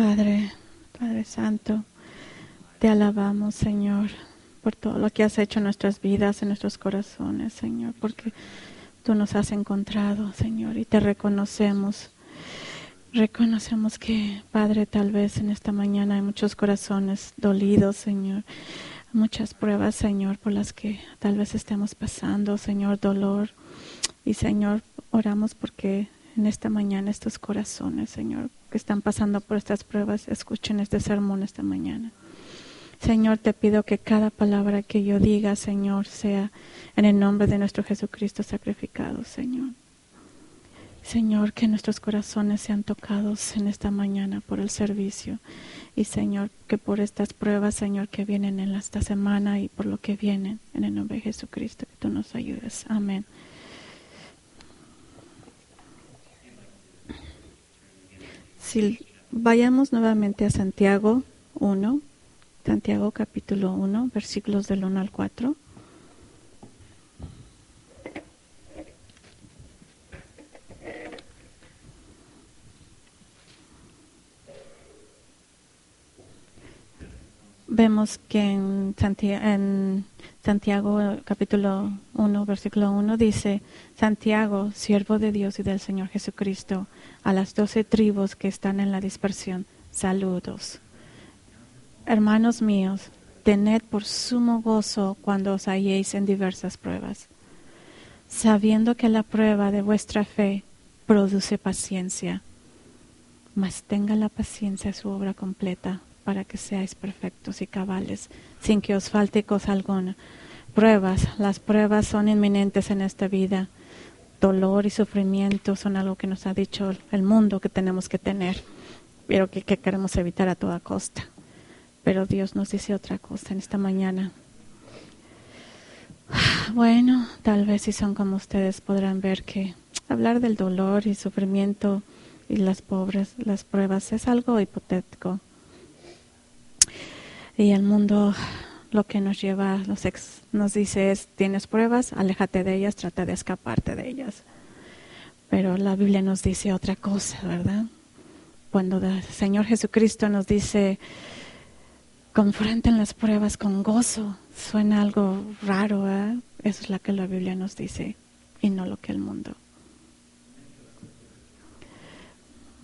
Padre Santo, te alabamos, Señor, por todo lo que has hecho en nuestras vidas, en nuestros corazones, Señor, porque tú nos has encontrado, Señor, y te reconocemos. Reconocemos que, Padre, tal vez en esta mañana hay muchos corazones dolidos, Señor, muchas pruebas, Señor, por las que tal vez estemos pasando, Señor, dolor. Y, Señor, oramos porque en esta mañana estos corazones, Señor, que están pasando por estas pruebas, escuchen este sermón esta mañana. Señor, te pido que cada palabra que yo diga, Señor, sea en el nombre de nuestro Jesucristo sacrificado, Señor. Señor, que nuestros corazones sean tocados en esta mañana por el servicio. Y, Señor, que por estas pruebas, Señor, que vienen en esta semana y por lo que vienen, en el nombre de Jesucristo, que tú nos ayudes. Amén. Si vayamos nuevamente a Santiago 1, Santiago capítulo 1, versículos del 1 al 4. Vemos que en Santiago capítulo 1, versículo 1 dice: Santiago, siervo de Dios y del Señor Jesucristo, a las 12 tribus que están en la dispersión, saludos. Hermanos míos, tened por sumo gozo cuando os halléis en diversas pruebas, sabiendo que la prueba de vuestra fe produce paciencia, mas tenga la paciencia su obra completa, para que seáis perfectos y cabales, sin que os falte cosa alguna. Las pruebas son inminentes en esta vida. Dolor y sufrimiento son algo que nos ha dicho el mundo que tenemos que tener, pero que queremos evitar a toda costa. Pero Dios nos dice otra cosa en esta mañana. Bueno, tal vez si son como ustedes podrán ver que hablar del dolor y sufrimiento y las pruebas es algo hipotético. Y el mundo lo que nos lleva, nos dice es: tienes pruebas, aléjate de ellas, trata de escaparte de ellas. Pero la Biblia nos dice otra cosa, ¿verdad? Cuando el Señor Jesucristo nos dice: confronten las pruebas con gozo, suena algo raro, ¿eh? Eso es lo que la Biblia nos dice y no lo que el mundo.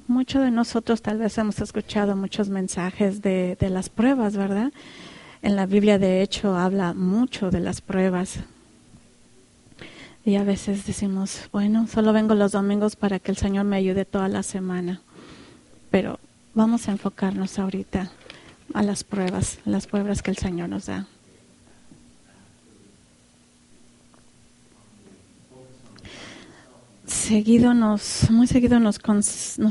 Muchos de nosotros tal vez hemos escuchado muchos mensajes de las pruebas, ¿verdad? En la Biblia, de hecho, habla mucho de las pruebas. Y a veces decimos: bueno, solo vengo los domingos para que el Señor me ayude toda la semana. Pero vamos a enfocarnos ahorita a las pruebas que el Señor nos da. Muy seguido nos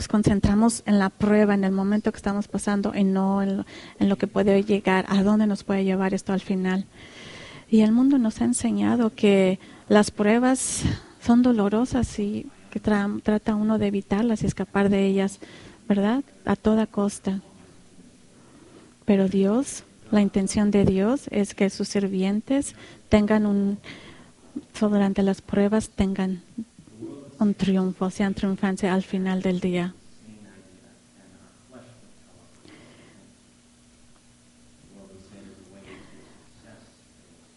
concentramos en la prueba, en el momento que estamos pasando, y no en lo que puede llegar, a dónde nos puede llevar esto al final. Y el mundo nos ha enseñado que las pruebas son dolorosas y que trata uno de evitarlas y escapar de ellas, ¿verdad? A toda costa. Pero Dios, la intención de Dios es que sus sirvientes durante las pruebas tengan un triunfo, sean triunfantes al final del día.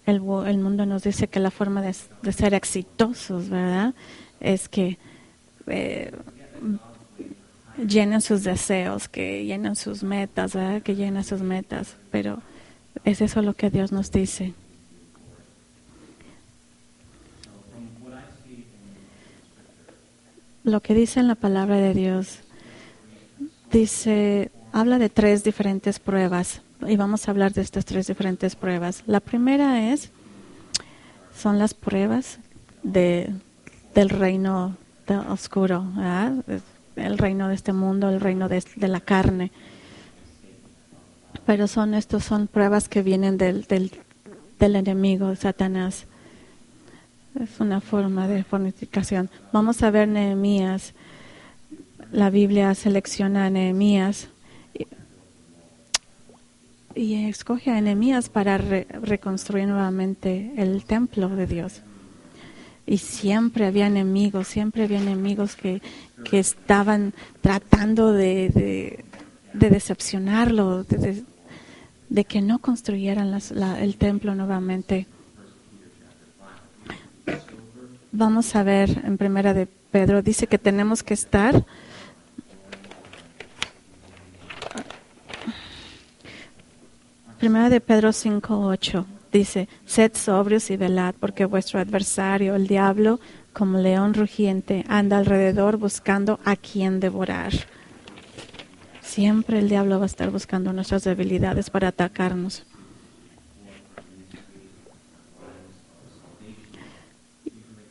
El mundo nos dice que la forma de ser exitosos, ¿verdad?, es que llenen sus deseos, que llenen sus metas, ¿verdad?, que llenen sus metas. Pero es eso lo que Dios nos dice. Lo que dice en la palabra de Dios, habla de 3 diferentes pruebas, y vamos a hablar de estas 3 diferentes pruebas. La primera son las pruebas del reino oscuro, ¿verdad?, el reino de este mundo, el reino de la carne. Pero son pruebas que vienen del enemigo, Satanás. Es una forma de fornicación. Vamos a ver Nehemías. La Biblia selecciona a Nehemías y escoge a Nehemías para reconstruir nuevamente el templo de Dios. Y siempre había enemigos que estaban tratando de decepcionarlo, de que no construyeran el templo nuevamente. Vamos a ver en Primera de Pedro, dice que tenemos que estar Primera de Pedro 5:8 dice: sed sobrios y velad, porque vuestro adversario, el diablo, como león rugiente, anda alrededor buscando a quien devorar. Siempre el diablo va a estar buscando nuestras debilidades para atacarnos.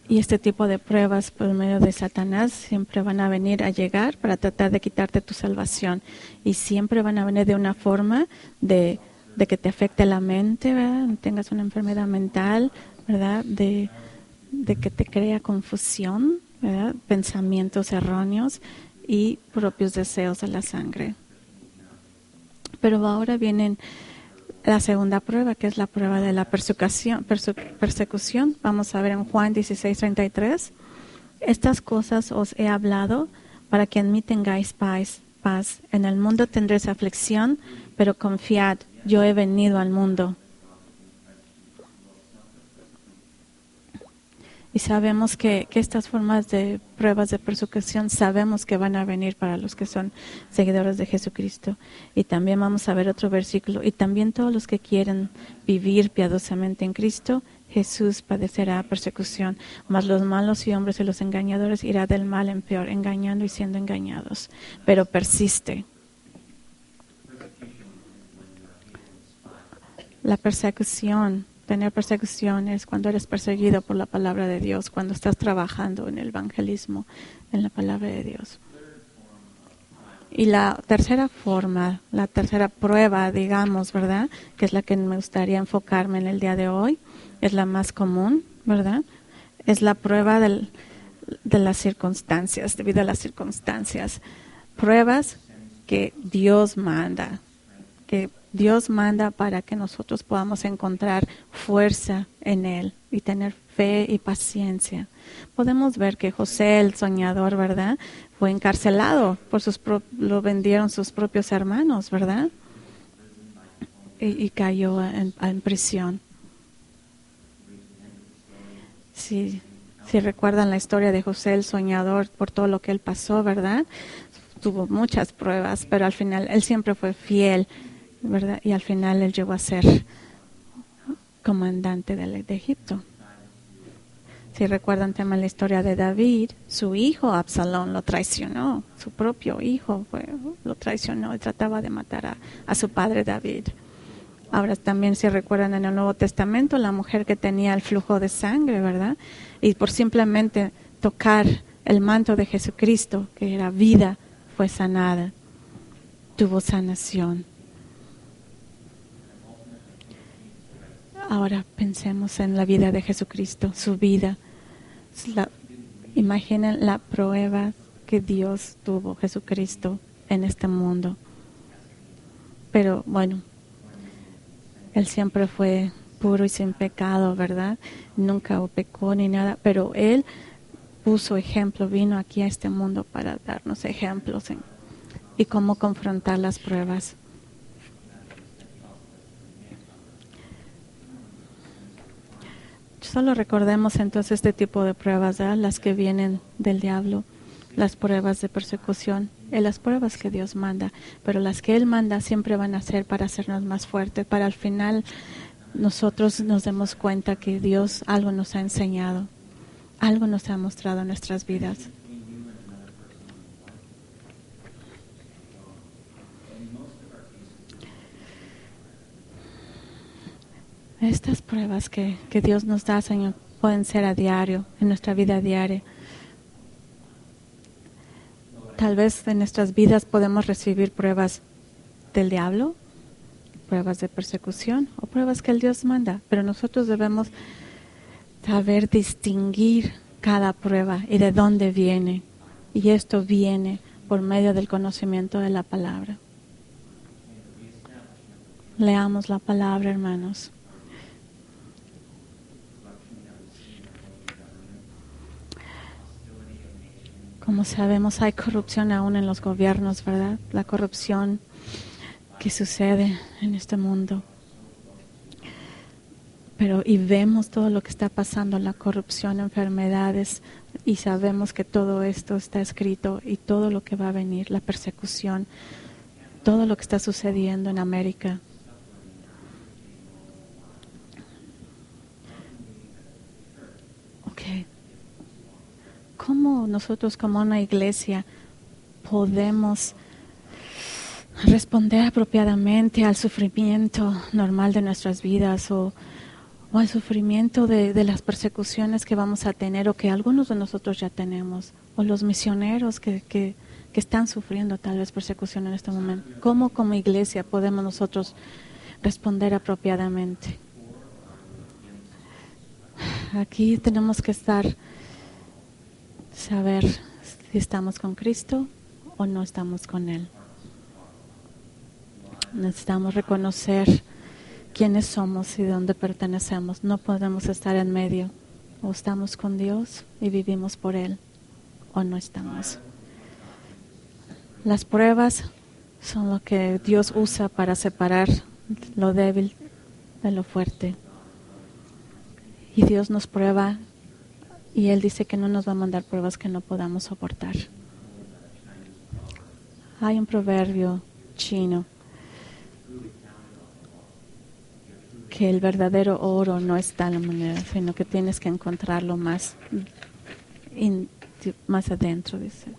Y este tipo de pruebas por medio de Satanás siempre van a venir a llegar para tratar de quitarte tu salvación. Y siempre van a venir de una forma de que te afecte la mente, ¿verdad? Tengas una enfermedad mental, ¿verdad? De que te crea confusión, ¿verdad? Pensamientos erróneos y propios deseos de la sangre. Pero ahora vienen la segunda prueba, que es la prueba de la persecución. Vamos a ver en Juan 16:33. Estas cosas os he hablado para que en mí tengáis paz. En el mundo tendréis aflicción, pero confiad, yo he venido al mundo. Y sabemos que estas formas de pruebas de persecución sabemos que van a venir para los que son seguidores de Jesucristo. Y también vamos a ver otro versículo. Y también todos los que quieren vivir piadosamente en Cristo, Jesús padecerá persecución. Mas los malos y hombres y los engañadores irá del mal en peor, engañando y siendo engañados. Pero persiste. La persecución. Tener persecución es cuando eres perseguido por la palabra de Dios, cuando estás trabajando en el evangelismo, en la palabra de Dios. Y la tercera forma, la tercera prueba, digamos, ¿verdad? Que es la que me gustaría enfocarme en el día de hoy, es la más común, ¿verdad? Es la prueba de las circunstancias, debido a las circunstancias. Pruebas que Dios manda, para que nosotros podamos encontrar fuerza en Él y tener fe y paciencia. Podemos ver que José, el soñador, ¿verdad?, fue encarcelado, lo vendieron sus propios hermanos, ¿verdad? Y cayó en prisión. Si recuerdan la historia de José, el soñador, por todo lo que él pasó, ¿verdad? Tuvo muchas pruebas, pero al final él siempre fue fiel, ¿verdad? Y al final él llegó a ser comandante de Egipto. Si recuerdan también la historia de David, su hijo Absalón lo traicionó, su propio hijo lo traicionó y trataba de matar a su padre David. Ahora también si recuerdan en el Nuevo Testamento, la mujer que tenía el flujo de sangre, ¿verdad? Y por simplemente tocar el manto de Jesucristo, que era vida, fue sanada, tuvo sanación. Ahora pensemos en la vida de Jesucristo, su vida. Imaginen la prueba que Dios tuvo, Jesucristo, en este mundo. Pero bueno, Él siempre fue puro y sin pecado, ¿verdad? Nunca pecó ni nada, pero Él puso ejemplo, vino aquí a este mundo para darnos ejemplos y cómo confrontar las pruebas. Solo recordemos entonces este tipo de pruebas, ¿verdad? Las que vienen del diablo, las pruebas de persecución, las pruebas que Dios manda, pero las que Él manda siempre van a ser para hacernos más fuertes, para al final nosotros nos demos cuenta que Dios algo nos ha enseñado, algo nos ha mostrado en nuestras vidas. Estas pruebas que Dios nos da, Señor, pueden ser a diario, en nuestra vida diaria. Tal vez en nuestras vidas podemos recibir pruebas del diablo, pruebas de persecución o pruebas que el Dios manda, pero nosotros debemos saber distinguir cada prueba y de dónde viene. Y esto viene por medio del conocimiento de la palabra. Leamos la palabra, hermanos. Como sabemos, hay corrupción aún en los gobiernos, ¿verdad? La corrupción que sucede en este mundo. Y vemos todo lo que está pasando, la corrupción, enfermedades, y sabemos que todo esto está escrito y todo lo que va a venir, la persecución, todo lo que está sucediendo en América. Okay. ¿Cómo nosotros como una iglesia podemos responder apropiadamente al sufrimiento normal de nuestras vidas o al sufrimiento de las persecuciones que vamos a tener o que algunos de nosotros ya tenemos, o los misioneros que están sufriendo tal vez persecución en este momento? ¿Cómo como iglesia podemos nosotros responder apropiadamente? Aquí tenemos que saber si estamos con Cristo o no estamos con Él. Necesitamos reconocer quiénes somos y de dónde pertenecemos. No podemos estar en medio. O estamos con Dios y vivimos por Él, o no estamos. Las pruebas son lo que Dios usa para separar lo débil de lo fuerte. Y Dios nos prueba y Él dice que no nos va a mandar pruebas que no podamos soportar. Hay un proverbio chino que el verdadero oro no está en la moneda, sino que tienes que encontrarlo más adentro, dice.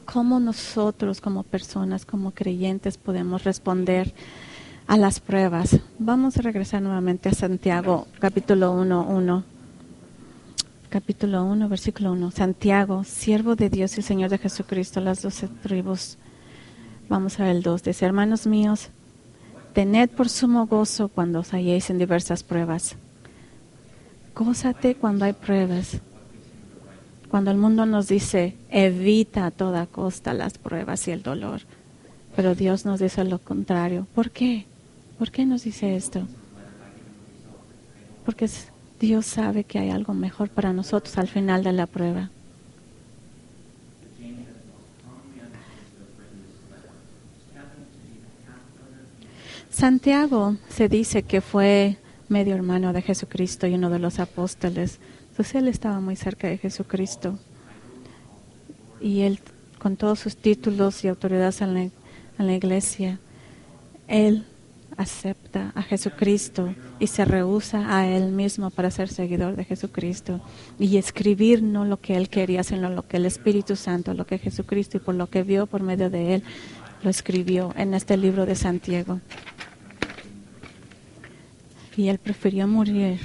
¿Cómo nosotros como personas, como creyentes, podemos responder a las pruebas? Vamos a regresar nuevamente a Santiago, capítulo 1, versículo 1. Santiago, siervo de Dios y Señor de Jesucristo, las 12 tribus. Vamos a ver el 2. Dice: hermanos míos, tened por sumo gozo cuando os halléis en diversas pruebas. Gózate cuando hay pruebas. Cuando el mundo nos dice, evita a toda costa las pruebas y el dolor. Pero Dios nos dice lo contrario. ¿Por qué? ¿Por qué nos dice esto? Porque Dios sabe que hay algo mejor para nosotros al final de la prueba. Santiago se dice que fue medio hermano de Jesucristo y uno de los apóstoles. Entonces él estaba muy cerca de Jesucristo. Y él, con todos sus títulos y autoridades en la iglesia, él acepta a Jesucristo y se rehúsa a él mismo para ser seguidor de Jesucristo y escribir no lo que él quería, sino lo que el Espíritu Santo, lo que Jesucristo y por lo que vio por medio de él, lo escribió en este libro de Santiago. Y él prefirió morir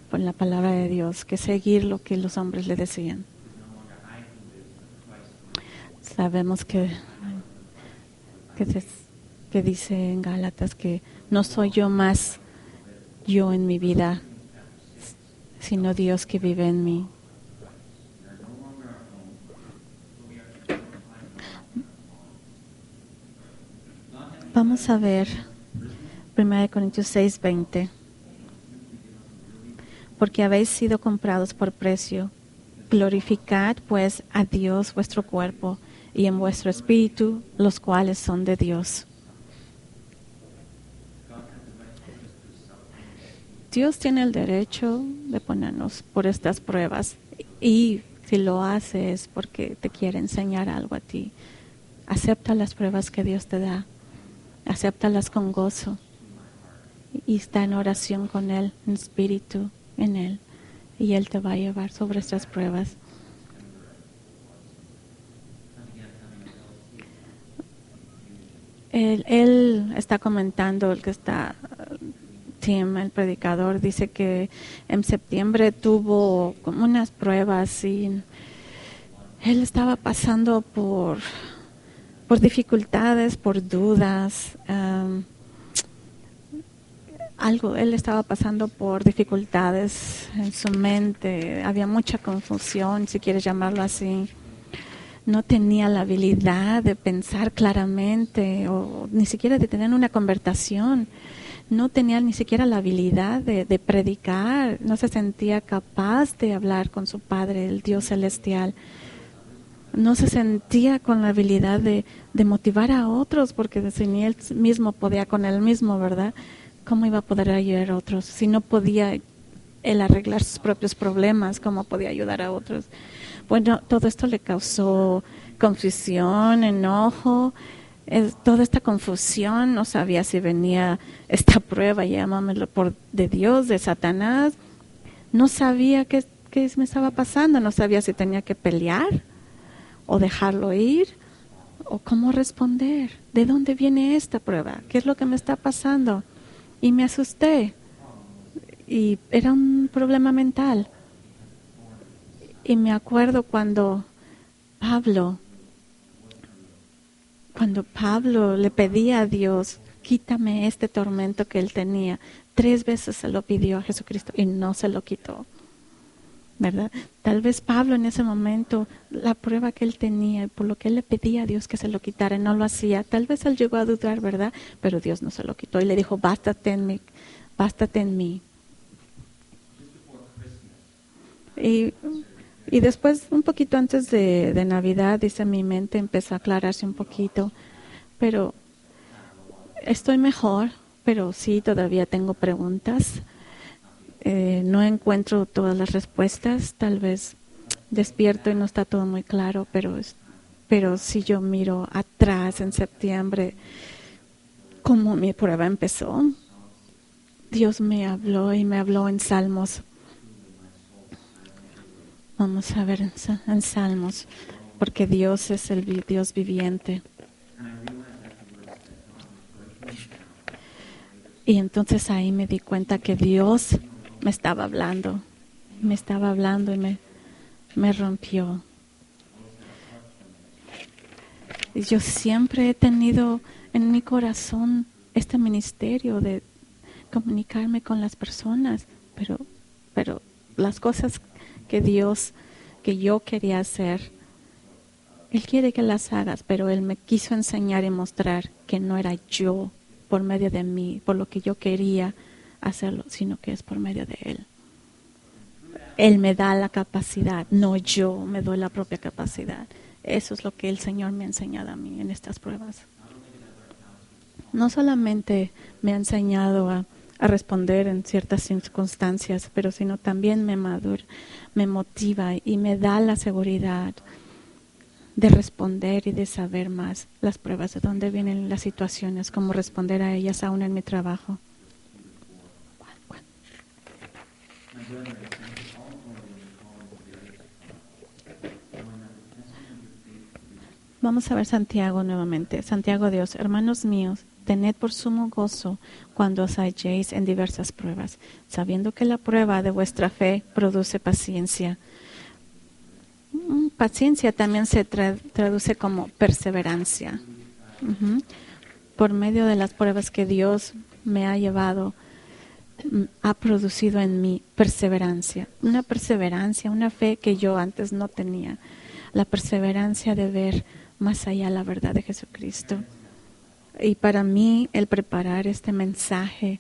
por la palabra de Dios que seguir lo que los hombres le decían. Sabemos que dice en Gálatas que no soy yo más yo en mi vida, sino Dios que vive en mí. Vamos a ver 1 Corintios 6:20. Porque habéis sido comprados por precio. Glorificad pues a Dios vuestro cuerpo y en vuestro espíritu, los cuales son de Dios. Dios tiene el derecho de ponernos por estas pruebas y si lo hace es porque te quiere enseñar algo a ti. Acepta las pruebas que Dios te da. Acéptalas con gozo y está en oración con Él, en espíritu, en Él. Y Él te va a llevar sobre estas pruebas. Él está comentando, Tim, el predicador, dice que en septiembre tuvo como unas pruebas y él estaba pasando por dificultades, por dudas. Él estaba pasando por dificultades en su mente, había mucha confusión, si quieres llamarlo así. No tenía la habilidad de pensar claramente o ni siquiera de tener una conversación. No tenía ni siquiera la habilidad de predicar, no se sentía capaz de hablar con su Padre, el Dios celestial. no se sentía con la habilidad de motivar a otros, porque si ni él mismo podía con él mismo, ¿verdad? ¿Cómo iba a poder ayudar a otros? Si no podía él arreglar sus propios problemas, ¿cómo podía ayudar a otros? Bueno, todo esto le causó confusión, enojo, toda esta confusión. No sabía si venía esta prueba, llamámoslo, de Dios, de Satanás. No sabía qué me estaba pasando, no sabía si tenía que pelear o dejarlo ir, o cómo responder. ¿De dónde viene esta prueba? ¿Qué es lo que me está pasando? Y me asusté. Y era un problema mental. Y me acuerdo cuando Pablo le pedía a Dios, quítame este tormento que él tenía. 3 veces se lo pidió a Jesucristo y no se lo quitó, ¿verdad? Tal vez Pablo en ese momento, la prueba que él tenía, por lo que él le pedía a Dios que se lo quitara, no lo hacía. Tal vez él llegó a dudar, ¿verdad? Pero Dios no se lo quitó y le dijo, bástate en mí. Y después, un poquito antes de Navidad, dice, mi mente empezó a aclararse un poquito, pero estoy mejor, pero sí, todavía tengo preguntas. No encuentro todas las respuestas, tal vez despierto y no está todo muy claro, pero si yo miro atrás en septiembre, cómo mi prueba empezó, Dios me habló y me habló en Salmos. Vamos a ver en Salmos, porque Dios es el Dios viviente. Y entonces ahí me di cuenta que Dios me estaba hablando y me rompió. Y yo siempre he tenido en mi corazón este ministerio de comunicarme con las personas, pero las cosas que yo quería hacer, Él quiere que las hagas, pero Él me quiso enseñar y mostrar que no era yo por medio de mí, por lo que yo quería hacerlo, sino que es por medio de Él. Él me da la capacidad, no yo me doy la propia capacidad. Eso es lo que el Señor me ha enseñado a mí en estas pruebas. No solamente me ha enseñado a responder en ciertas circunstancias, pero sino también me motiva y me da la seguridad de responder y de saber más las pruebas, de dónde vienen las situaciones, cómo responder a ellas aún en mi trabajo. Vamos a ver Santiago nuevamente. Santiago Dios, hermanos míos, tened por sumo gozo cuando os halléis en diversas pruebas, sabiendo que la prueba de vuestra fe produce paciencia. Paciencia también se traduce como perseverancia. Por medio de las pruebas que Dios me ha llevado, ha producido en mí perseverancia. Una perseverancia, una fe que yo antes no tenía. La perseverancia de ver más allá la verdad de Jesucristo. Y para mí el preparar este mensaje,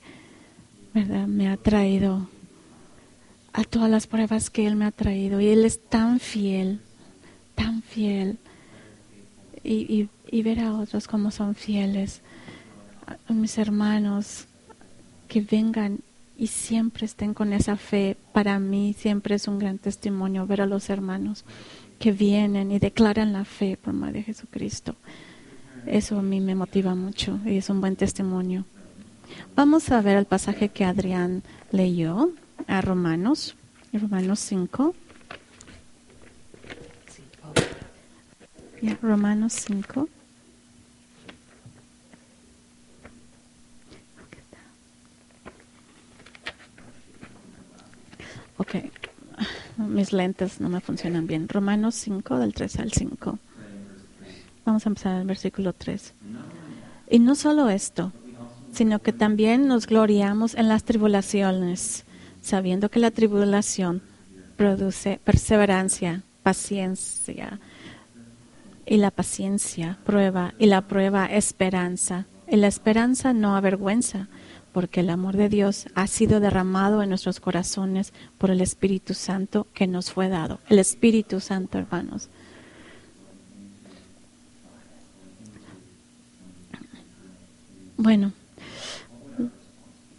¿verdad?, me ha traído a todas las pruebas que Él me ha traído. Y Él es tan fiel, tan fiel. Y ver a otros como son fieles, a mis hermanos, que vengan y siempre estén con esa fe. Para mí siempre es un gran testimonio ver a los hermanos que vienen y declaran la fe por medio de Jesucristo. Eso a mí me motiva mucho y es un buen testimonio. Vamos a ver el pasaje que Adrián leyó, a Romanos 5. Romanos 5. Ok, mis lentes no me funcionan bien. Romanos 5, del 3 al 5. Vamos a empezar en el versículo 3. Y no solo esto, sino que también nos gloriamos en las tribulaciones, sabiendo que la tribulación produce perseverancia, paciencia, y la paciencia prueba, y la prueba esperanza. Y la esperanza no avergüenza, porque el amor de Dios ha sido derramado en nuestros corazones por el Espíritu Santo que nos fue dado. El Espíritu Santo, hermanos. Bueno,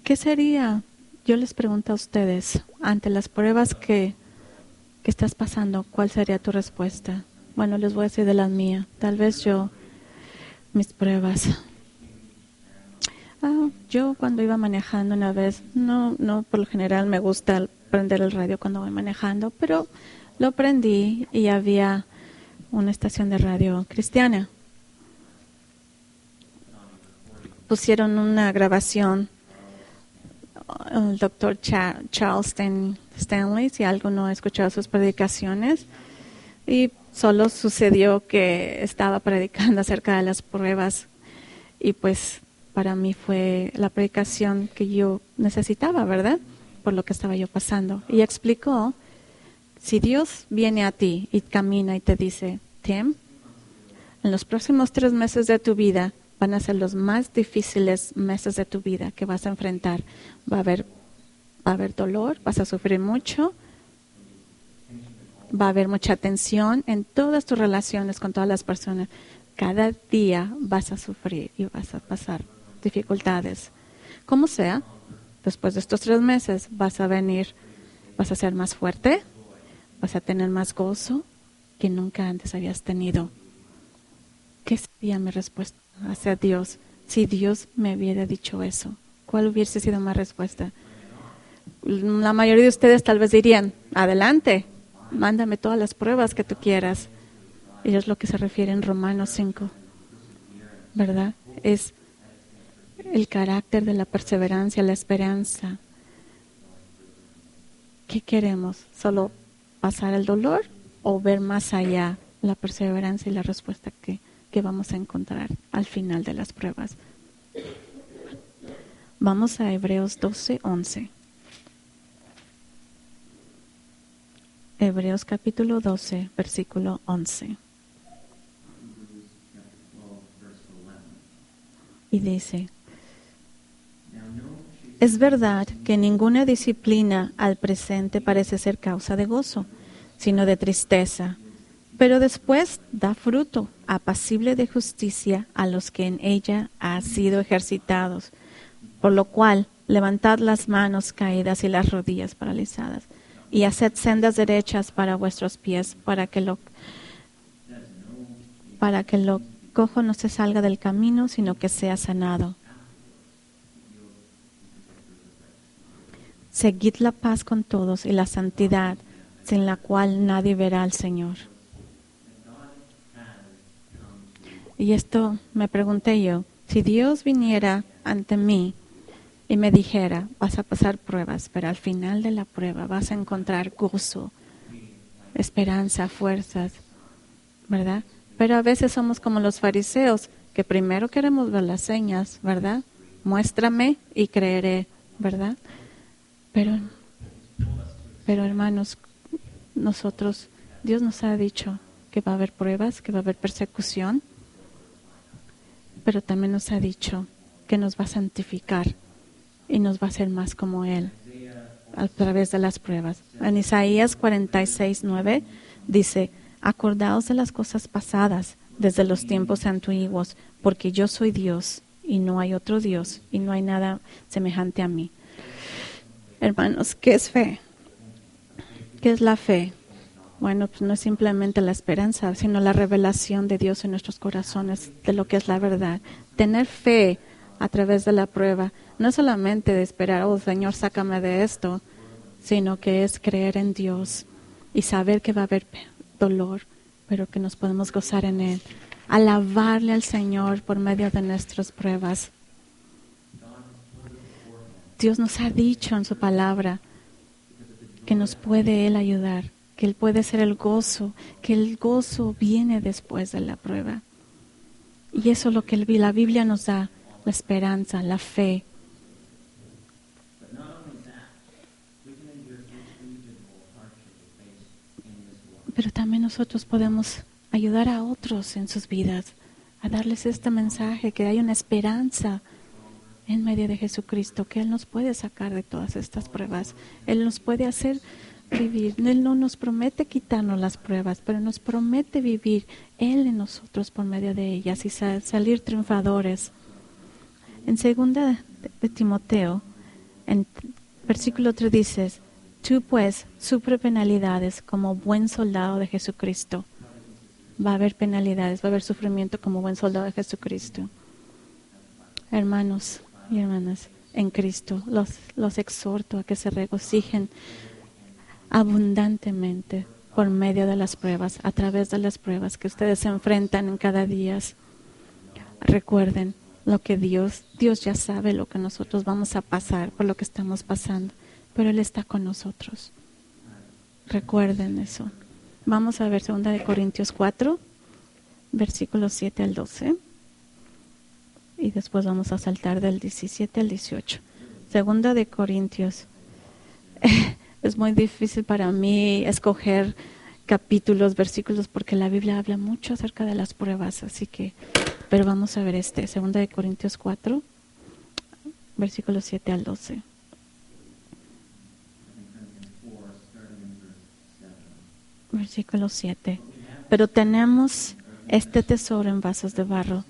¿qué sería? Yo les pregunto a ustedes, ante las pruebas que estás pasando, ¿cuál sería tu respuesta? Bueno, les voy a decir de las mías. Tal vez mis pruebas. Yo cuando iba manejando una vez, no por lo general me gusta prender el radio cuando voy manejando, pero lo prendí y había una estación de radio cristiana. Pusieron una grabación, el doctor Charles Stanley, si alguno ha escuchado sus predicaciones, y solo sucedió que estaba predicando acerca de las pruebas y pues para mí fue la predicación que yo necesitaba, ¿verdad? Por lo que estaba yo pasando. Y explicó, si Dios viene a ti y camina y te dice, Tim, en los próximos 3 meses de tu vida van a ser los más difíciles meses de tu vida que vas a enfrentar. Va a haber dolor, vas a sufrir mucho, va a haber mucha tensión en todas tus relaciones con todas las personas. Cada día vas a sufrir y vas a pasar dificultades. Como sea, después de estos 3 meses vas a ser más fuerte, vas a tener más gozo que nunca antes habías tenido. ¿Qué sería mi respuesta hacia Dios si Dios me hubiera dicho eso? ¿Cuál hubiese sido mi respuesta? La mayoría de ustedes tal vez dirían, adelante, mándame todas las pruebas que tú quieras. Y es lo que se refiere en Romanos 5, ¿verdad? Es el carácter de la perseverancia, la esperanza. ¿Qué queremos? ¿Solo pasar el dolor o ver más allá la perseverancia y la respuesta que vamos a encontrar al final de las pruebas? Vamos a Hebreos 12:11. Hebreos capítulo 12, versículo 11. Y dice, es verdad que ninguna disciplina al presente parece ser causa de gozo, sino de tristeza, pero después da fruto apacible de justicia a los que en ella han sido ejercitados. Por lo cual, levantad las manos caídas y las rodillas paralizadas, y haced sendas derechas para vuestros pies, para que lo cojo no se salga del camino, sino que sea sanado. Seguid la paz con todos y la santidad, sin la cual nadie verá al Señor. Y esto me pregunté yo, si Dios viniera ante mí y me dijera, vas a pasar pruebas, pero al final de la prueba vas a encontrar gozo, esperanza, fuerzas, ¿verdad? Pero a veces somos como los fariseos, que primero queremos ver las señas, ¿verdad? Muéstrame y creeré, ¿verdad? Pero hermanos, Dios nos ha dicho que va a haber pruebas, que va a haber persecución, pero también nos ha dicho que nos va a santificar y nos va a hacer más como Él a través de las pruebas. En Isaías 46:9 dice, acordaos de las cosas pasadas desde los tiempos antiguos, porque yo soy Dios y no hay otro Dios y no hay nada semejante a mí. Hermanos, ¿qué es fe? ¿Qué es la fe? Bueno, pues no es simplemente la esperanza, sino la revelación de Dios en nuestros corazones de lo que es la verdad. Tener fe a través de la prueba no es solamente de esperar, oh Señor, sácame de esto, sino que es creer en Dios y saber que va a haber dolor, pero que nos podemos gozar en Él. Alabarle al Señor por medio de nuestras pruebas. Dios nos ha dicho en su palabra que nos puede Él ayudar, que Él puede ser el gozo, que el gozo viene después de la prueba. Y eso es lo que la Biblia nos da, la esperanza, la fe. Pero también nosotros podemos ayudar a otros en sus vidas, a darles este mensaje, que hay una esperanza en medio de Jesucristo, que Él nos puede sacar de todas estas pruebas. Él nos puede hacer vivir. Él no nos promete quitarnos las pruebas, pero nos promete vivir Él en nosotros por medio de ellas y salir triunfadores. En 2 de Timoteo, en versículo 3 dices, tú pues sufre penalidades como buen soldado de Jesucristo. Va a haber penalidades, va a haber sufrimiento como buen soldado de Jesucristo. Hermanos y hermanas, en Cristo los exhorto a que se regocijen abundantemente por medio de las pruebas, a través de las pruebas que ustedes se enfrentan en cada día. Recuerden lo que Dios ya sabe lo que nosotros vamos a pasar, por lo que estamos pasando, pero Él está con nosotros. Recuerden eso. Vamos a ver 2 de Corintios 4, versículos 7 al 12. Y después vamos a saltar del 17 al 18. 2 de Corintios. Es muy difícil para mí escoger capítulos, versículos, porque la Biblia habla mucho acerca de las pruebas, pero vamos a ver 2 de Corintios 4, versículos 7 al 12. Versículo 7. Pero tenemos este tesoro en vasos de barro,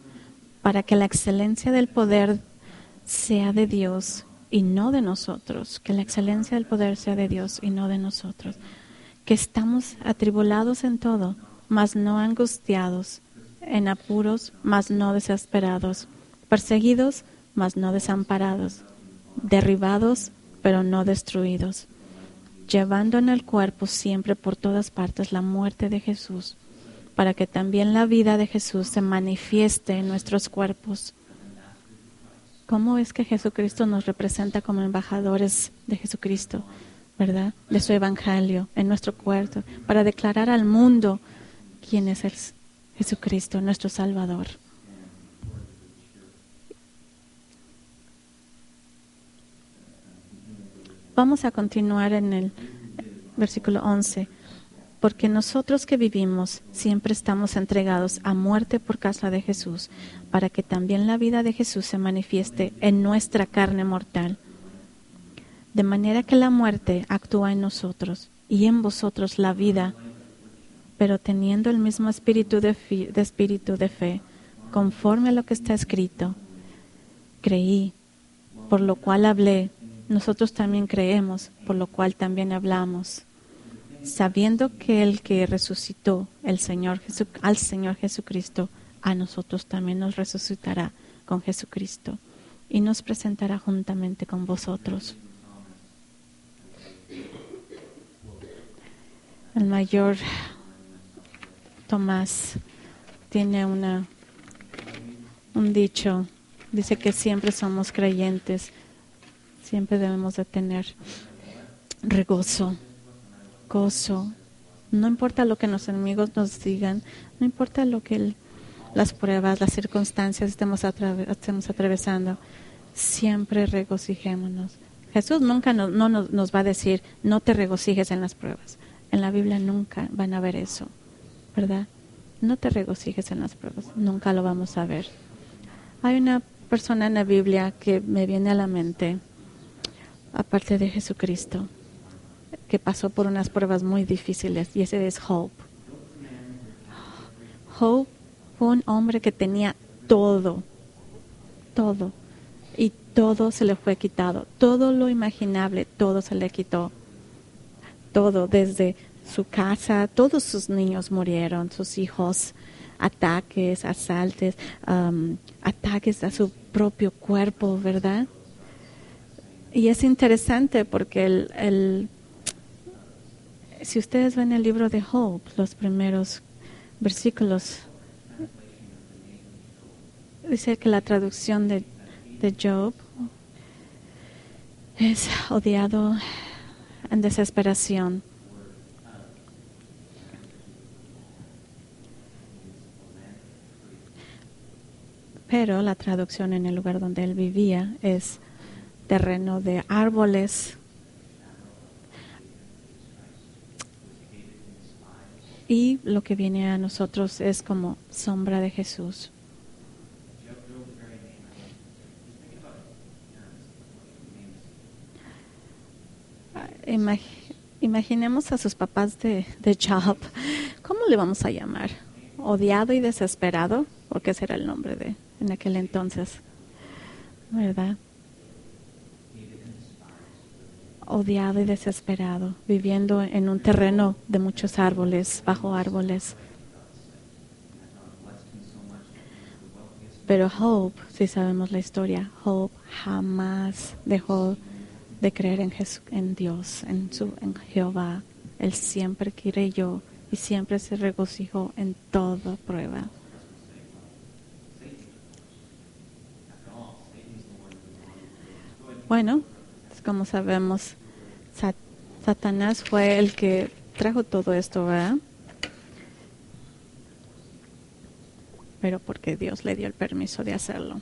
para que la excelencia del poder sea de Dios y no de nosotros, que la excelencia del poder sea de Dios y no de nosotros, que estamos atribulados en todo, mas no angustiados, en apuros, mas no desesperados, perseguidos, mas no desamparados, derribados, pero no destruidos, llevando en el cuerpo siempre por todas partes la muerte de Jesús, para que también la vida de Jesús se manifieste en nuestros cuerpos. ¿Cómo es que Jesucristo nos representa como embajadores de Jesucristo, verdad? De su evangelio en nuestro cuerpo, para declarar al mundo quién es Jesucristo, nuestro Salvador. Vamos a continuar en el versículo 11. Porque nosotros que vivimos siempre estamos entregados a muerte por causa de Jesús, para que también la vida de Jesús se manifieste en nuestra carne mortal. De manera que la muerte actúa en nosotros y en vosotros la vida, pero teniendo el mismo espíritu de fe, conforme a lo que está escrito. Creí, por lo cual hablé, nosotros también creemos, por lo cual también hablamos. Sabiendo que el que resucitó al Señor Jesucristo, a nosotros también nos resucitará con Jesucristo y nos presentará juntamente con vosotros. El mayor Tomás tiene un dicho, dice que siempre somos creyentes, siempre debemos de tener gozo. No importa lo que los enemigos nos digan, no importa lo que las pruebas, las circunstancias estemos atravesando, siempre regocijémonos. Jesús nunca no nos va a decir, no te regocijes en las pruebas. En la Biblia nunca van a ver eso, ¿verdad? No te regocijes en las pruebas, nunca lo vamos a ver. Hay una persona en la Biblia que me viene a la mente, aparte de Jesucristo, que pasó por unas pruebas muy difíciles, y ese es Job. Job fue un hombre que tenía todo, y todo se le fue quitado, todo lo imaginable, todo se le quitó, todo, desde su casa, todos sus niños murieron, sus hijos, ataques, asaltos, ataques a su propio cuerpo, ¿verdad? Y es interesante porque si ustedes ven el libro de Job, los primeros versículos, dice que la traducción de Job es odiado en desesperación. Pero la traducción en el lugar donde él vivía es terreno de árboles. Y lo que viene a nosotros es como sombra de Jesús. Imaginemos a sus papás de Job. ¿Cómo le vamos a llamar? Odiado y desesperado, porque ese era el nombre en aquel entonces. ¿verdad? Odiado y desesperado, viviendo en un terreno de muchos árboles, bajo árboles. Pero Job, si sabemos la historia, Job jamás dejó de creer en Dios, en Jehová. Él siempre creyó y siempre se regocijó en toda prueba. Bueno, como sabemos, Satanás fue el que trajo todo esto, ¿verdad? Pero porque Dios le dio el permiso de hacerlo.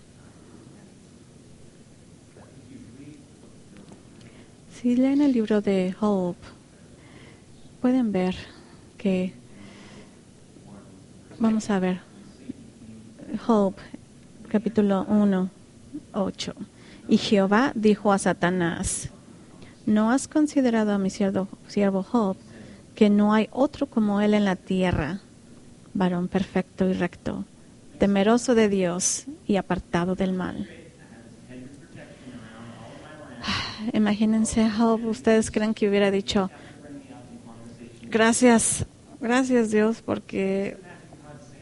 Si leen el libro de Job, pueden ver que, vamos a ver, Job, capítulo 1, 8. Y Jehová dijo a Satanás: ¿no has considerado a mi siervo Job, que no hay otro como él en la tierra, varón perfecto y recto, temeroso de Dios y apartado del mal? Imagínense, Job, ¿ustedes creen que hubiera dicho: gracias Dios, porque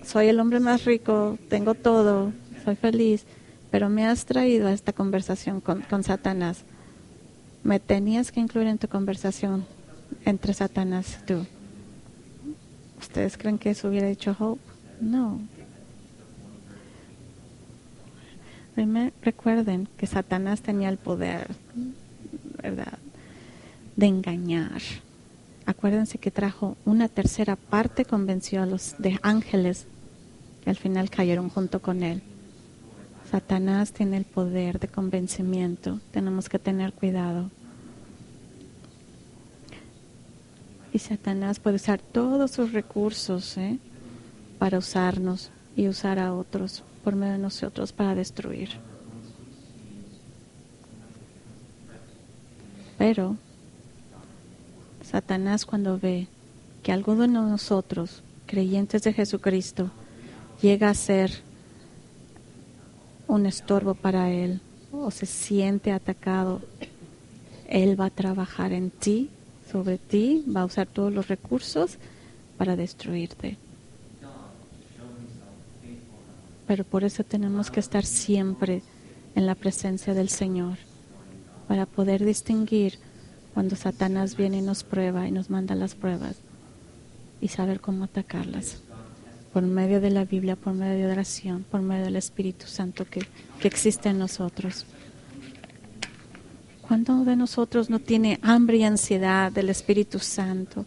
soy el hombre más rico, tengo todo, soy feliz, pero me has traído a esta conversación con Satanás? Me tenías que incluir en tu conversación entre Satanás y tú. ¿Ustedes creen que eso hubiera dicho Job? No. Recuerden que Satanás tenía el poder, ¿verdad?, de engañar. Acuérdense que trajo una tercera parte, convenció a los de ángeles que al final cayeron junto con él. Satanás tiene el poder de convencimiento. Tenemos que tener cuidado. Y Satanás puede usar todos sus recursos para usarnos y usar a otros por medio de nosotros para destruir. Pero Satanás, cuando ve que alguno de nosotros, creyentes de Jesucristo, llega a ser un estorbo para él o se siente atacado, él va a trabajar en ti, sobre ti, va a usar todos los recursos para destruirte. Pero por eso tenemos que estar siempre en la presencia del Señor, para poder distinguir cuando Satanás viene y nos prueba y nos manda las pruebas y saber cómo atacarlas. Por medio de la Biblia, por medio de oración, por medio del Espíritu Santo que existe en nosotros. ¿Cuántos de nosotros no tiene hambre y ansiedad del Espíritu Santo?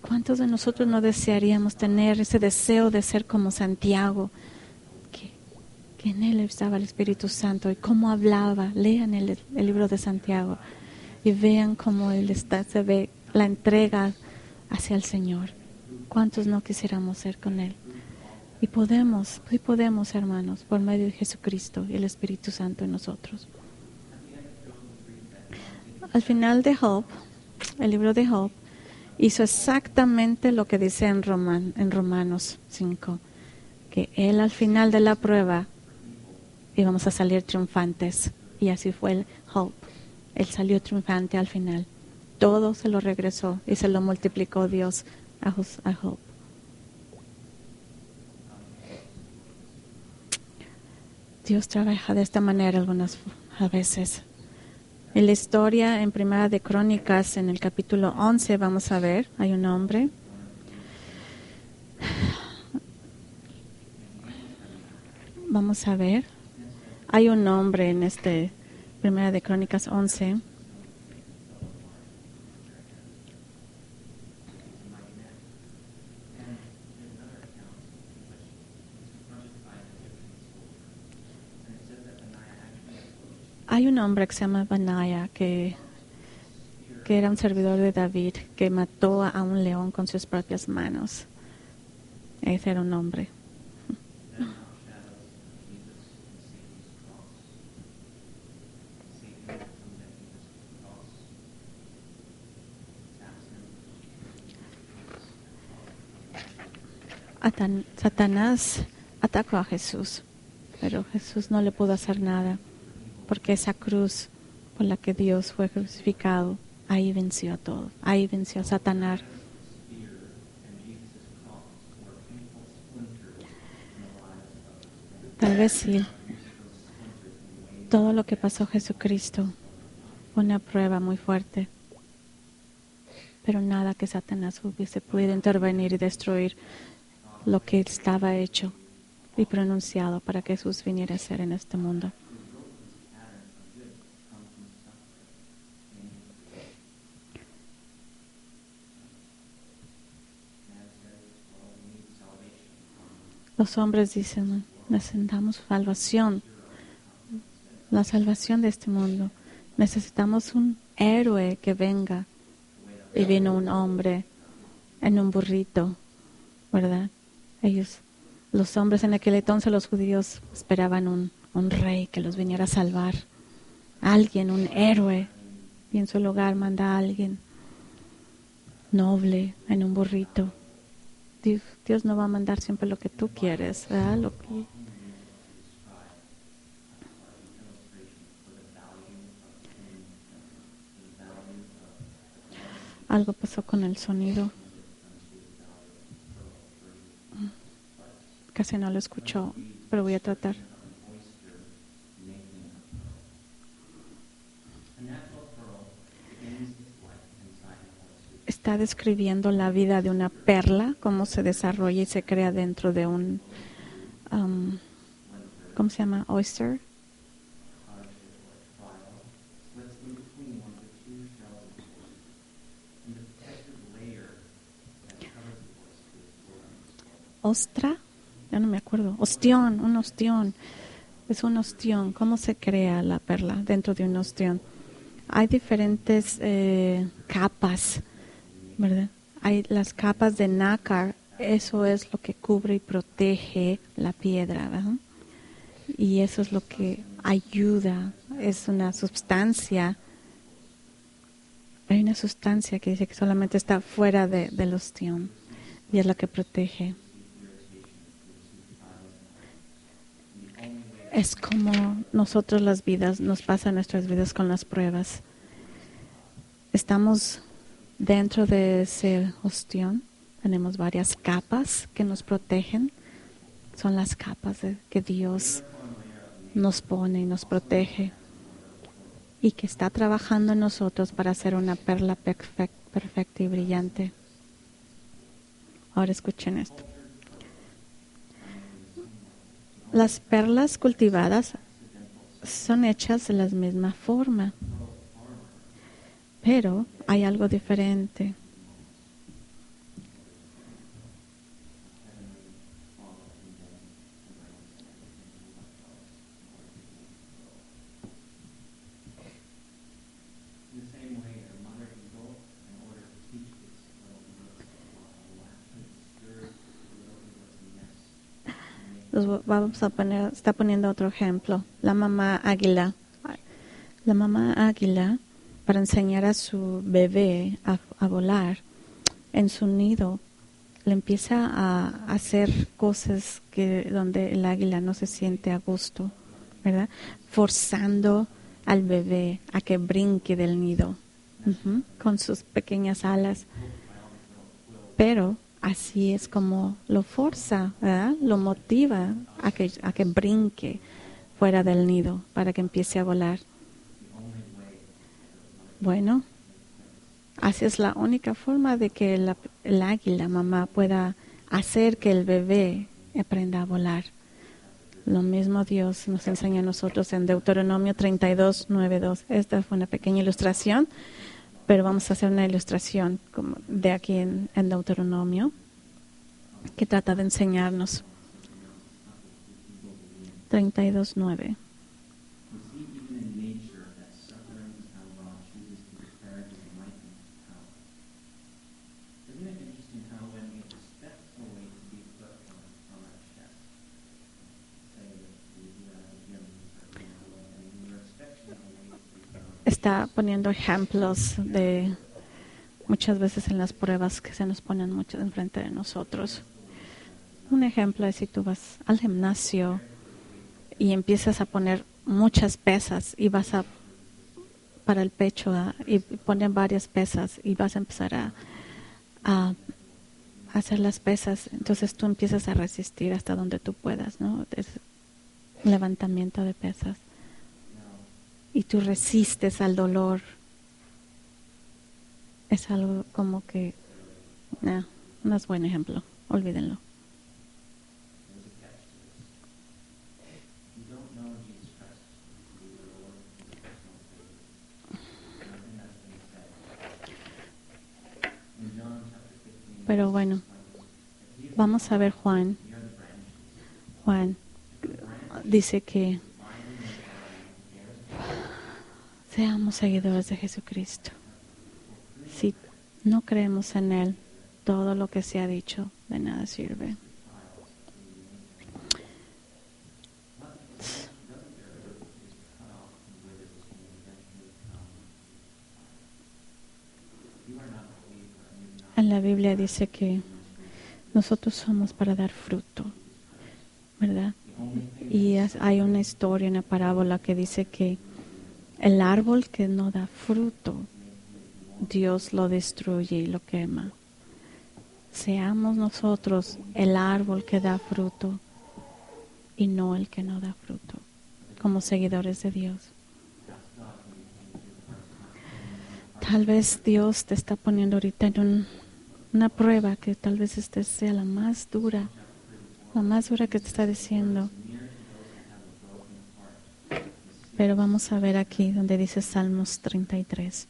¿Cuántos de nosotros no desearíamos tener ese deseo de ser como Santiago? Que en él estaba el Espíritu Santo y cómo hablaba. Lean el libro de Santiago y vean cómo él se ve la entrega hacia el Señor. ¿Cuántos no quisiéramos ser con él? Y podemos, hermanos, por medio de Jesucristo y el Espíritu Santo en nosotros. Al final de Job, el libro de Job, hizo exactamente lo que dice en Romanos 5, que él al final de la prueba íbamos a salir triunfantes. Y así fue Job. Él salió triunfante al final. Todo se lo regresó y se lo multiplicó Dios a Job. Dios trabaja de esta manera algunas veces. En la historia, en Primera de Crónicas, en el capítulo 11, vamos a ver, hay un hombre. Vamos a ver. Hay un hombre en Primera de Crónicas 11. Hay un hombre que se llama Benaya, que era un servidor de David, que mató a un león con sus propias manos. Ese era un hombre. Satanás atacó a Jesús. pero Jesús no le pudo hacer nada, porque esa cruz por la que Dios fue crucificado, ahí venció a todo, ahí venció a Satanás. Tal vez sí, todo lo que pasó Jesucristo fue una prueba muy fuerte, pero nada que Satanás hubiese podido intervenir y destruir lo que estaba hecho y pronunciado para que Jesús viniera a ser en este mundo. Los hombres dicen, necesitamos salvación, la salvación de este mundo. Necesitamos un héroe que venga. Y vino un hombre en un burrito, ¿verdad? Los hombres en aquel entonces, los judíos, esperaban un rey que los viniera a salvar. Alguien, un héroe. Y en su lugar manda a alguien noble en un burrito. Dios no va a mandar siempre lo que tú quieres, ¿verdad? Algo pasó con el sonido. Casi no lo escucho, pero voy a tratar. Está describiendo la vida de una perla, cómo se desarrolla y se crea dentro de un, ¿cómo se llama? Oyster. Ostra, ya no me acuerdo. Ostión, un ostión. Es un ostión. ¿Cómo se crea la perla dentro de un ostión? Hay diferentes capas, ¿verdad? Hay las capas de nácar, eso es lo que cubre y protege la piedra, ¿verdad? Y eso es lo que ayuda, es una sustancia. Hay una sustancia que dice que solamente está fuera del ostión y es la que protege. Es como nosotros las vidas, nos pasan nuestras vidas con las pruebas. Estamos dentro de ese ostión, tenemos varias capas que nos protegen. Son las capas que Dios nos pone y nos protege y que está trabajando en nosotros para hacer una perla perfecta y brillante. Ahora escuchen esto. Las perlas cultivadas son hechas de la misma forma, pero hay algo diferente. Vamos a poner, está poniendo otro ejemplo. La mamá águila. La mamá águila, para enseñar a su bebé a volar en su nido, le empieza a hacer cosas donde el águila no se siente a gusto, ¿verdad? Forzando al bebé a que brinque del nido con sus pequeñas alas. Pero así es como lo forza, ¿verdad? Lo motiva a que brinque fuera del nido para que empiece a volar. Bueno, así es la única forma de que el águila mamá pueda hacer que el bebé aprenda a volar. Lo mismo Dios nos enseña a nosotros en Deuteronomio 32, 9, 2. Esta fue una pequeña ilustración, pero vamos a hacer una ilustración de aquí en Deuteronomio que trata de enseñarnos. 32, 9. Está poniendo ejemplos de muchas veces en las pruebas que se nos ponen mucho enfrente de nosotros. Un ejemplo es si tú vas al gimnasio y empiezas a poner muchas pesas y vas a para el pecho y ponen varias pesas y vas a empezar a hacer las pesas, entonces tú empiezas a resistir hasta donde tú puedas, ¿no? Es levantamiento de pesas y tú resistes al dolor. Es algo como que no es buen ejemplo, olvídenlo. Pero bueno, vamos a ver Juan. Juan dice que seamos seguidores de Jesucristo. Si no creemos en Él, todo lo que se ha dicho de nada sirve. En la Biblia dice que nosotros somos para dar fruto, ¿verdad? Y hay una historia, una parábola que dice que el árbol que no da fruto, Dios lo destruye y lo quema. Seamos nosotros el árbol que da fruto y no el que no da fruto, como seguidores de Dios. Tal vez Dios te está poniendo ahorita en una prueba que tal vez esta sea la más dura que te está diciendo. Pero vamos a ver aquí donde dice Salmos 33,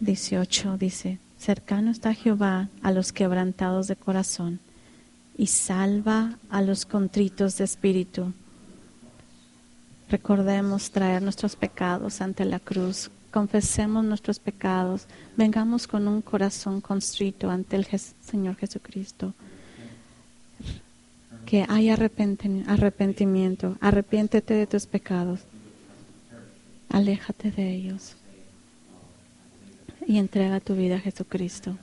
18, dice: cercano está Jehová a los quebrantados de corazón y salva a los contritos de espíritu. Recordemos traer nuestros pecados ante la cruz. Confesemos nuestros pecados. Vengamos con un corazón contrito ante el Señor Jesucristo. Que haya arrepentimiento. Arrepiéntete de tus pecados. Aléjate de ellos. Y entrega tu vida a Jesucristo.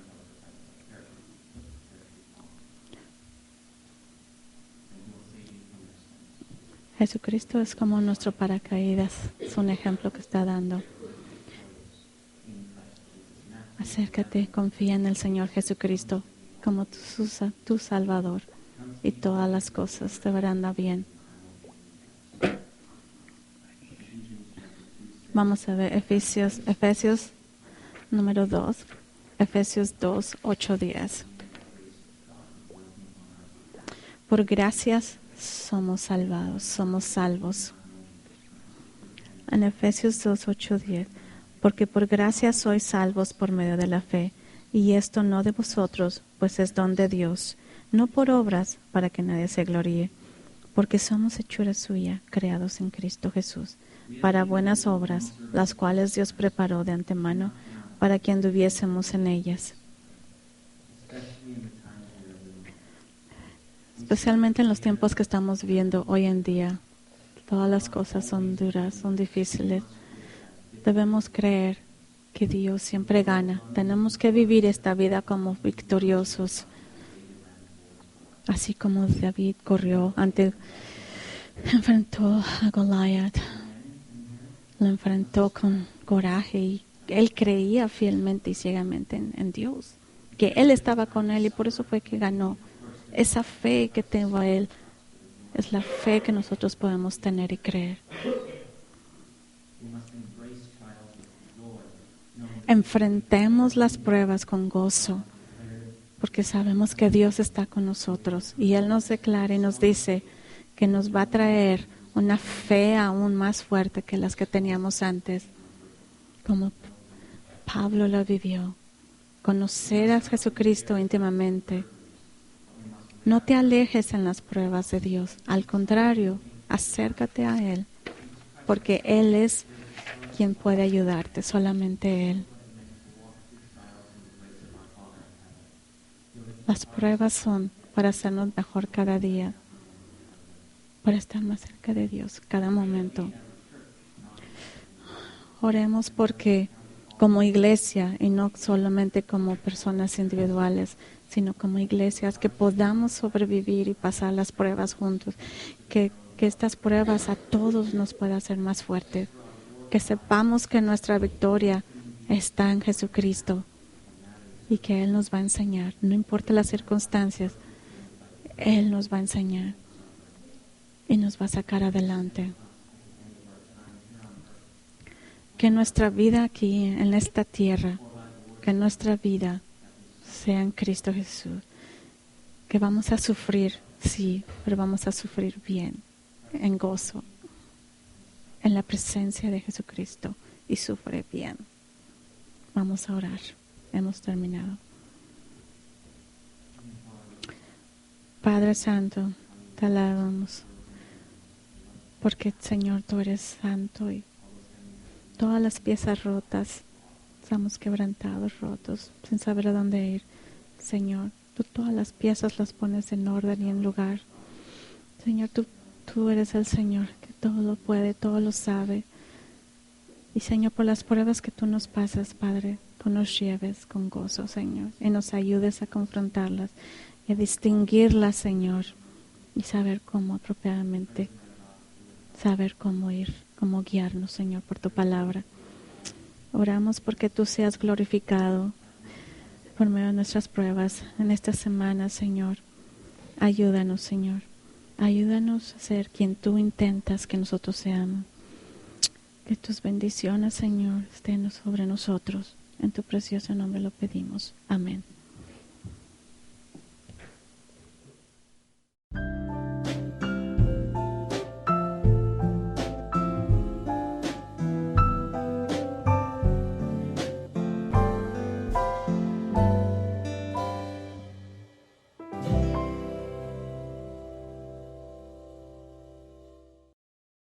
Jesucristo es como nuestro paracaídas. Es un ejemplo que está dando. Acércate, confía en el Señor Jesucristo como tu Salvador y todas las cosas te verán bien. Vamos a ver Efesios número 2, Efesios 2, 8, 10. Por gracias somos salvos. En Efesios 2, 8, 10. Porque por gracia sois salvos por medio de la fe, y esto no de vosotros, pues es don de Dios, no por obras, para que nadie se gloríe, porque somos hechura suya, creados en Cristo Jesús, para buenas obras, las cuales Dios preparó de antemano, para que anduviésemos en ellas. Especialmente en los tiempos que estamos viviendo hoy en día, todas las cosas son duras, son difíciles. Debemos creer que Dios siempre gana. Tenemos que vivir esta vida como victoriosos. Así como David enfrentó a Goliat. Lo enfrentó con coraje y él creía fielmente y ciegamente en Dios. Que Él estaba con él y por eso fue que ganó. Esa fe que tengo a Él es la fe que nosotros podemos tener y creer. Enfrentemos las pruebas con gozo, porque sabemos que Dios está con nosotros y Él nos declara y nos dice que nos va a traer una fe aún más fuerte que las que teníamos antes, como Pablo lo vivió. Conocer a Jesucristo íntimamente. No te alejes en las pruebas de Dios, al contrario, acércate a Él, porque Él es quien puede ayudarte, solamente Él. Las pruebas son para hacernos mejor cada día, para estar más cerca de Dios cada momento. Oremos porque como iglesia y no solamente como personas individuales, sino como iglesias, que podamos sobrevivir y pasar las pruebas juntos, que estas pruebas a todos nos puedan hacer más fuertes, que sepamos que nuestra victoria está en Jesucristo y que Él nos va a enseñar, no importa las circunstancias, Él nos va a enseñar y nos va a sacar adelante. Que nuestra vida aquí en esta tierra, que nuestra vida sea en Cristo Jesús, que vamos a sufrir, sí, pero vamos a sufrir bien, en gozo, en la presencia de Jesucristo, y sufre bien. Vamos a orar. Hemos terminado. Padre Santo, te alabamos, porque Señor, tú eres santo y todas las piezas rotas, estamos quebrantados, rotos, sin saber a dónde ir. Señor, tú todas las piezas las pones en orden y en lugar. Señor, tú eres el Señor que todo lo puede, todo lo sabe. Y Señor, por las pruebas que tú nos pasas, Padre, tú nos lleves con gozo, Señor, y nos ayudes a confrontarlas y a distinguirlas, Señor, y saber cómo apropiadamente, saber cómo ir, cómo guiarnos, Señor, por tu palabra. Oramos porque tú seas glorificado por medio de nuestras pruebas en esta semana, Señor. Ayúdanos, Señor. Ayúdanos a ser quien tú intentas que nosotros seamos. Que tus bendiciones, Señor, estén sobre nosotros. En tu precioso nombre lo pedimos. Amén.